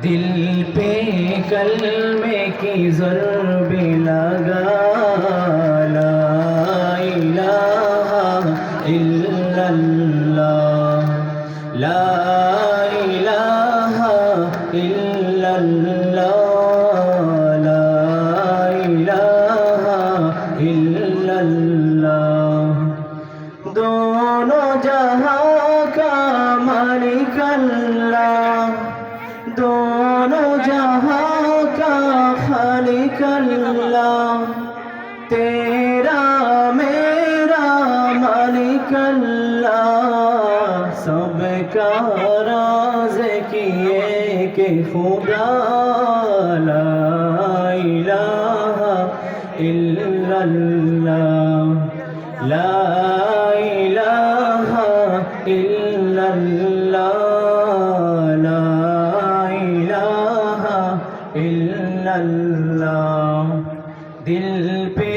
दिल पे कलमे की ज़रबे लगा ला इलाहा इल्लल्लाह ला इलाहा इल्लल्लाह ला इलाहा इल्लल्लाह दोनों जहां का मालिक अल्लाह दोनों जहां का खालिक अल्लाह तेरा मेरा मालिक अल्लाह सबका राज़ किए के खुदा ला इलाहा इल्लल्लाह ला इलाहा इल्लल्लाह इल्लल्लाह दिल पे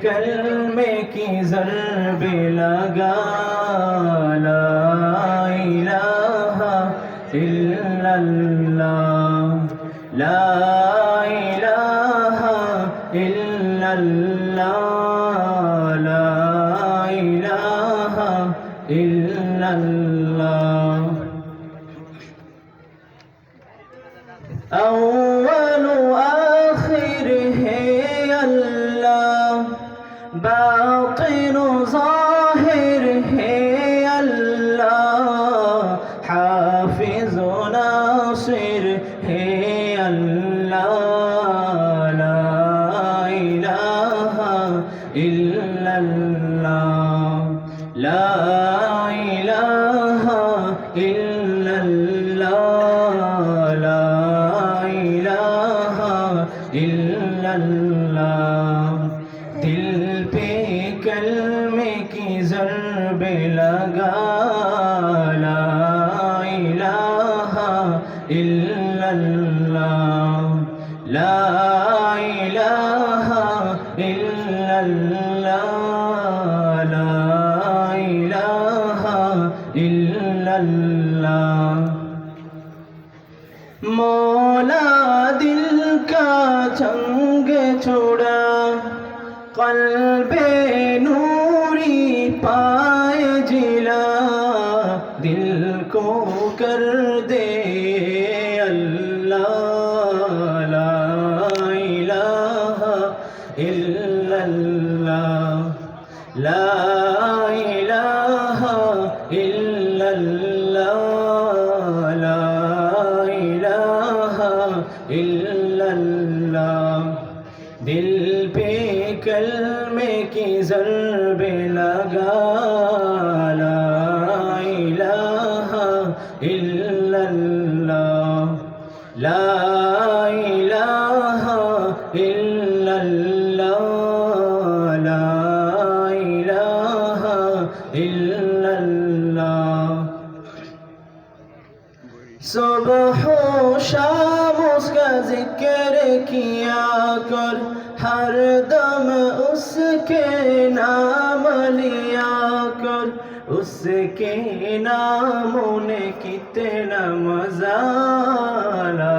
कलमे की ज़रबे लगा ला इलाहा इल्लल्लाह ला इलाहा इल्लल्लाह ला इलाहा इल्लल्लाह अव्वल आखिर है अल्लाह बातिन ज़ाहिर है अल्लाह हाफिज़ नासिर है अल्लाह ला इलाहा इल्लल्लाह ला इलाहा इल्लल्लाह ला इल्लल्लाह दिल पे कलमे की ज़रबे लगा ला इलाहा इल्लल्लाह ला इलाहा इल्लल्लाह ला इलाहा इल्लल्लाह मौला दिल का जंग छोड़ा क़ल्बे नूरी पाए जिला दिल को कर दे अल्लाह ला इलाहा इल्लल्लाह ला इलाहा इल्लल्लाह ला इलाहा इल्लल्लाह दिल पे कलमे की ज़रबे लगा ला इलाहा इल्लल्लाह ला इलाहा इल्लल्लाह ला इलाहा इल्लल्लाह सुबह शाम उसका जिक्र किया कर हर दम उसके नाम लिया कर उसके नामों ने कितना मज़ा ला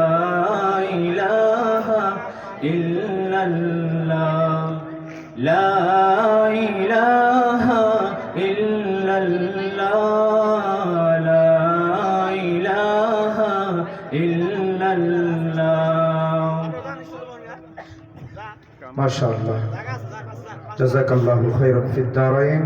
इलाहा इल्लल्लाह ला इलाहा इल्लल्लाह ला इलाहा इल्लल्लाह माशाअल्लाह जज़ाकल्लाहु खैरन फिद दारैन।